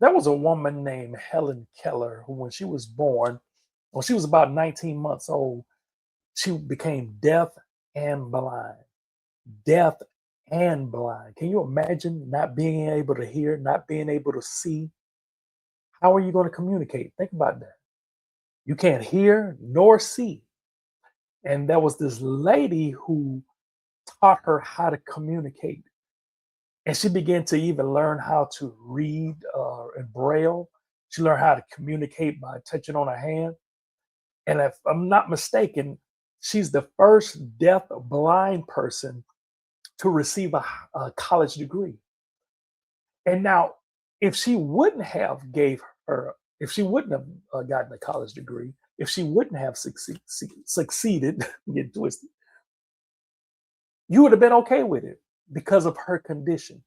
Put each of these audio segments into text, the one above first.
There was a woman named Helen Keller who, when she was born, when she was about 19 months old, she became deaf and blind. Deaf and blind. Can you imagine not being able to hear, not being able to see? How are you going to communicate? Think about that. You can't hear nor see. And there was this lady who taught her how to communicate. And she began to even learn how to read in Braille. She learned how to communicate by touching on her hand. And if I'm not mistaken, she's the first deaf blind person to receive a college degree. And now, if she wouldn't have gave her, if she wouldn't have gotten a college degree, if she wouldn't have succeeded, get twisted, you would have been okay with it because of her condition.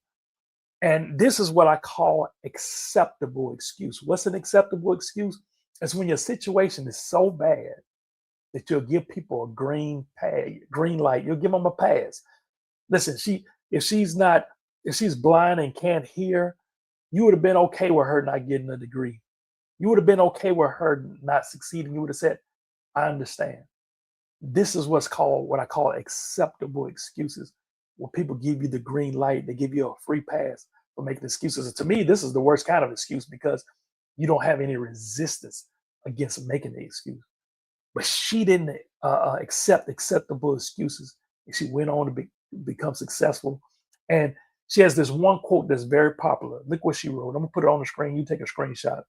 And this is what I call acceptable excuse. What's an acceptable excuse? It's when your situation is so bad that you'll give people a green light. You'll give them a pass. Listen, if she's blind and can't hear, you would have been okay with her not getting a degree. You would have been okay with her not succeeding. You would have said, I understand. This is what I call acceptable excuses. When people give you the green light, they give you a free pass for making excuses. And to me, this is the worst kind of excuse because you don't have any resistance against making the excuse. But she didn't accept acceptable excuses. And she went on to become successful. And she has this one quote that's very popular. Look what she wrote. I'm going to put it on the screen. You take a screenshot.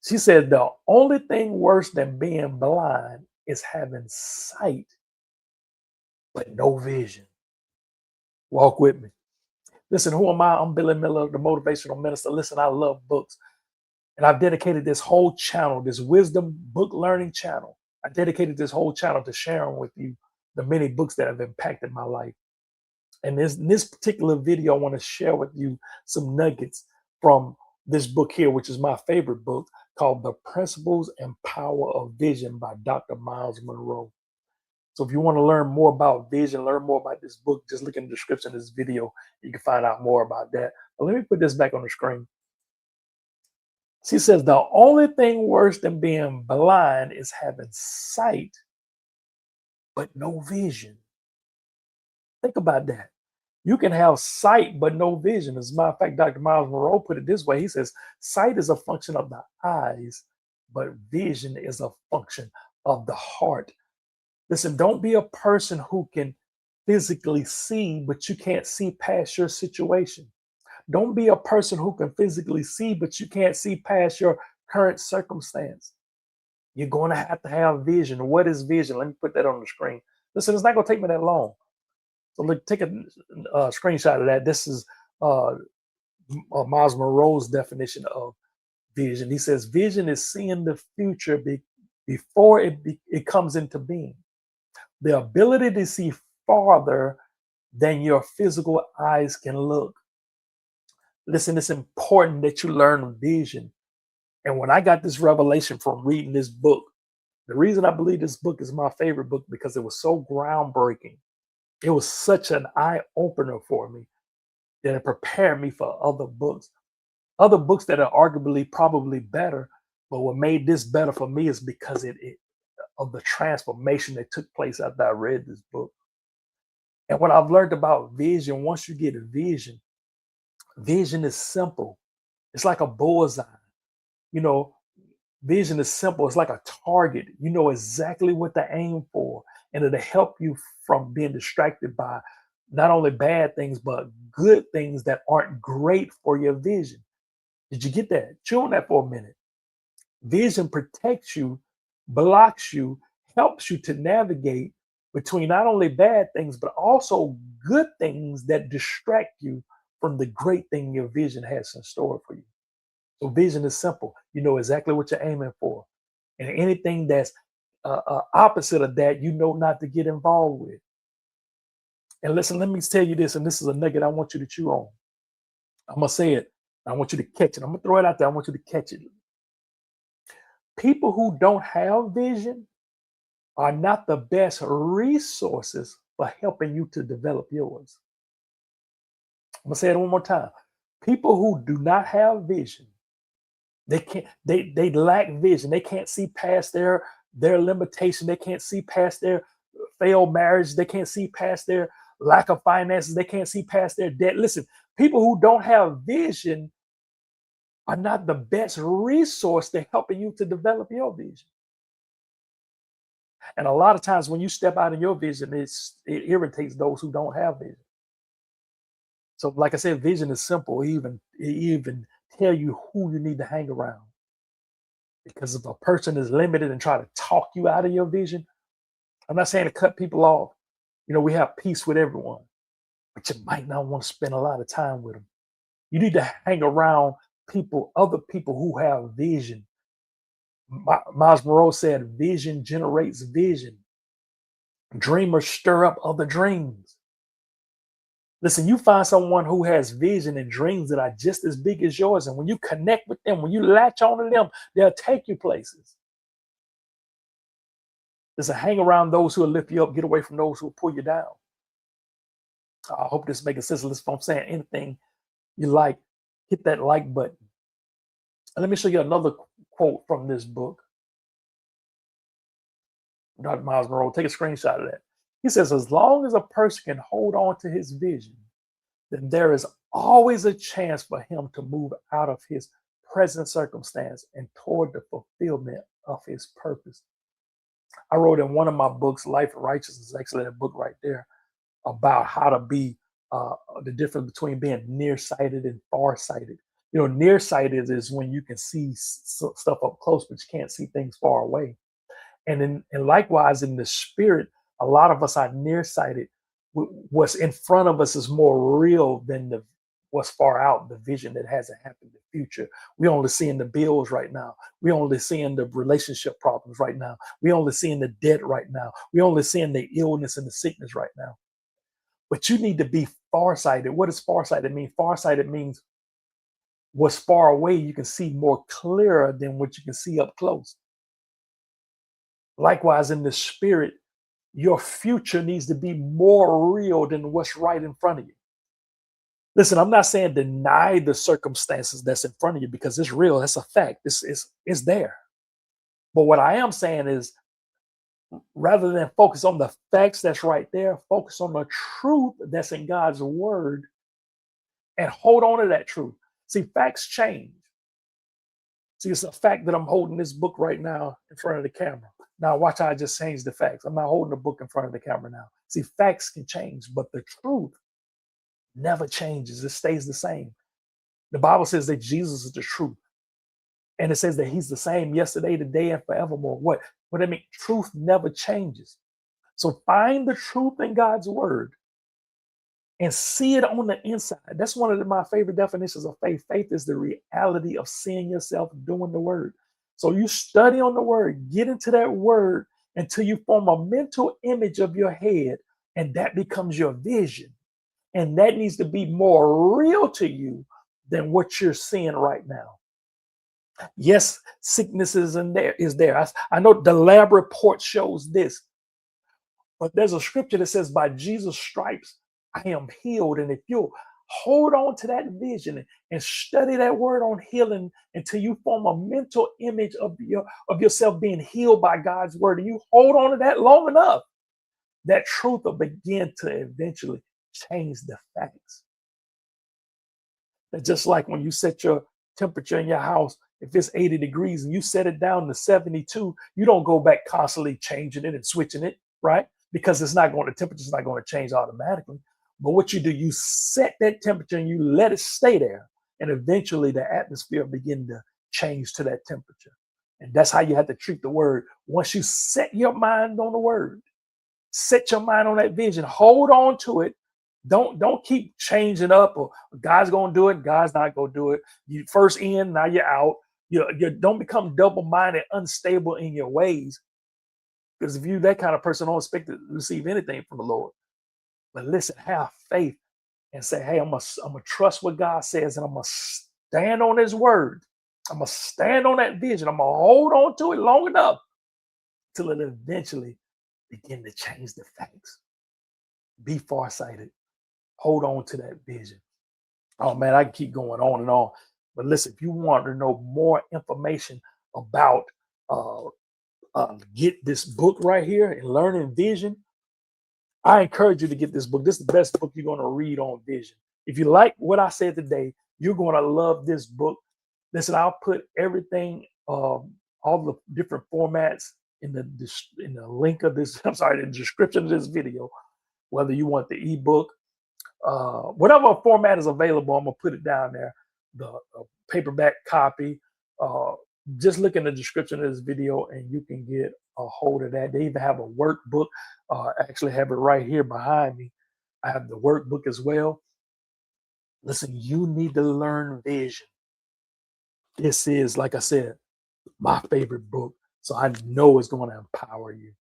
She said, the only thing worse than being blind is having sight, but no vision. Walk with me. Listen, who am I? I'm Billy Miller, the motivational minister. Listen, I love books. And I've dedicated this whole channel, this wisdom book learning channel. I dedicated this whole channel to sharing with you the many books that have impacted my life. And in this particular video, I want to share with you some nuggets from this book here, which is my favorite book, called The Principles and Power of Vision by Dr. Myles Munroe. So if you want to learn more about vision, learn more about this book, just look in the description of this video. You can find out more about that. But let me put this back on the screen. She says, the only thing worse than being blind is having sight, but no vision. Think about that. You can have sight, but no vision. As a matter of fact, Dr. Myles Munroe put it this way. He says, sight is a function of the eyes, but vision is a function of the heart. Listen, don't be a person who can physically see, but you can't see past your situation. Don't be a person who can physically see, but you can't see past your current circumstance. You're going to have vision. What is vision? Let me put that on the screen. Listen, it's not going to take me that long. So look, take a screenshot of that. This is Myles Munroe's definition of vision. He says, vision is seeing the future before it comes into being. The ability to see farther than your physical eyes can look. Listen, it's important that you learn vision. And when I got this revelation from reading this book, the reason I believe this book is my favorite book because it was so groundbreaking. It was such an eye opener for me that it prepared me for other books that are arguably probably better. But what made this better for me is because of the transformation that took place after I read this book. And what I've learned about vision, once you get a vision is simple. It's like a bullseye. You know, vision is simple. It's like a target. You know exactly what to aim for, and it'll help you from being distracted by not only bad things, but good things that aren't great for your vision. Did you get that? Chew on that for a minute. Vision protects you, blocks you, helps you to navigate between not only bad things, but also good things that distract you from the great thing your vision has in store for you. So vision is simple. You know exactly what you're aiming for. And anything that's opposite of that, you know not to get involved with. And listen, let me tell you this, and this is a nugget I want you to chew on. I'm going to say it. I want you to catch it. I'm going to throw it out there. I want you to catch it. People who don't have vision are not the best resources for helping you to develop yours. I'm going to say it one more time. People who do not have vision, they lack vision. They can't see past their limitation. They can't see past their failed marriage. They can't see past their lack of finances. They can't see past their debt. Listen, people who don't have vision are not the best resource to helping you to develop your vision. And a lot of times when you step out of your vision, it irritates those who don't have vision. So, like I said, vision is simple. It even tell you who you need to hang around. Because if a person is limited and try to talk you out of your vision, I'm not saying to cut people off. We have peace with everyone, but you might not want to spend a lot of time with them. You need to hang around other people who have vision. Miles Munroe said, vision generates vision. Dreamers stir up other dreams. Listen, you find someone who has vision and dreams that are just as big as yours. And when you connect with them, when you latch on to them, they'll take you places. Listen, hang around those who will lift you up, get away from those who will pull you down. I hope this is making sense. Listen, if I'm saying anything you like, hit that like button. And let me show you another quote from this book. Dr. Miles Munroe, take a screenshot of that. He says, as long as a person can hold on to his vision, then there is always a chance for him to move out of his present circumstance and toward the fulfillment of his purpose. I wrote in one of my books, Life and Righteousness, actually that book right there, about how to be the difference between being nearsighted and farsighted. Nearsighted is when you can see stuff up close, but you can't see things far away. And likewise in the spirit, a lot of us are nearsighted. What's in front of us is more real than what's far out, the vision that hasn't happened in the future. We only seeing the bills right now. We only seeing the relationship problems right now. We only seeing the debt right now. We only seeing the illness and the sickness right now. But you need to be farsighted. What does farsighted mean? Farsighted means what's far away you can see more clearer than what you can see up close. Likewise, in the spirit, your future needs to be more real than what's right in front of you. Listen, I'm not saying deny the circumstances that's in front of you because it's real. That's a fact. It's there. But what I am saying is, rather than focus on the facts that's right there, focus on the truth that's in God's word and hold on to that truth. See, facts change. See, it's a fact that I'm holding this book right now in front of the camera. Now, watch how I just changed the facts. I'm not holding the book in front of the camera now. See, facts can change, but the truth never changes. It stays the same. The Bible says that Jesus is the truth. And it says that he's the same yesterday, today, and forevermore. What I mean, truth never changes. So find the truth in God's word and see it on the inside. That's one of my favorite definitions of faith. Faith is the reality of seeing yourself doing the word. So you study on the word, get into that word until you form a mental image of your head, and that becomes your vision. And that needs to be more real to you than what you're seeing right now. Yes, sickness is there. I know the lab report shows this, but there's a scripture that says, by Jesus' stripes, I am healed. And if you'll hold on to that vision and study that word on healing until you form a mental image of yourself being healed by God's word, and you hold on to that long enough, that truth will begin to eventually change the facts. That's just like when you set your temperature in your house, if it's 80 degrees and you set it down to 72, you don't go back constantly changing it and switching it, right? Because the temperature's not going to change automatically. But what you do, you set that temperature and you let it stay there. And eventually the atmosphere begin to change to that temperature. And that's how you have to treat the word. Once you set your mind on the word, set your mind on that vision, hold on to it. Don't keep changing up, or God's going to do it, God's not going to do it. You first in, now you're out. You don't become double-minded, unstable in your ways. Because if you're that kind of person, don't expect to receive anything from the Lord. But listen, have faith and say, hey, I'm gonna trust what God says, and I'm gonna stand on his word. I'm gonna stand on that vision. I'm gonna hold on to it long enough till it eventually begin to change the facts. Be farsighted. Hold on to that vision. Oh man, I can keep going on and on. But listen, if you want to know more information about uh, get this book right here and learning vision, I encourage you to get this book. This is the best book you're going to read on vision. If you like what I said today, you're going to love this book. Listen, I'll put everything, all the different formats in the link of this. I'm sorry, the description of this video. Whether you want the ebook, whatever format is available, I'm gonna put it down there. The paperback copy. Uh, just look in the description of this video, and you can get a hold of that. They even have a workbook. I actually have it right here behind me. I have the workbook as well. Listen, you need to learn vision. This is, like I said, my favorite book, so I know it's going to empower you.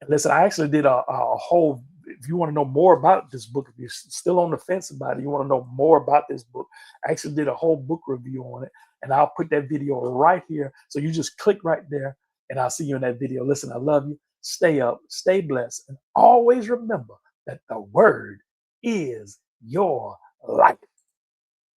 And listen, I actually did a whole, if you want to know more about this book, if you're still on the fence about it, you want to know more about this book, I actually did a whole book review on it. And I'll put that video right here. So you just click right there and I'll see you in that video. Listen, I love you. Stay up, stay blessed, and always remember that the word is your life.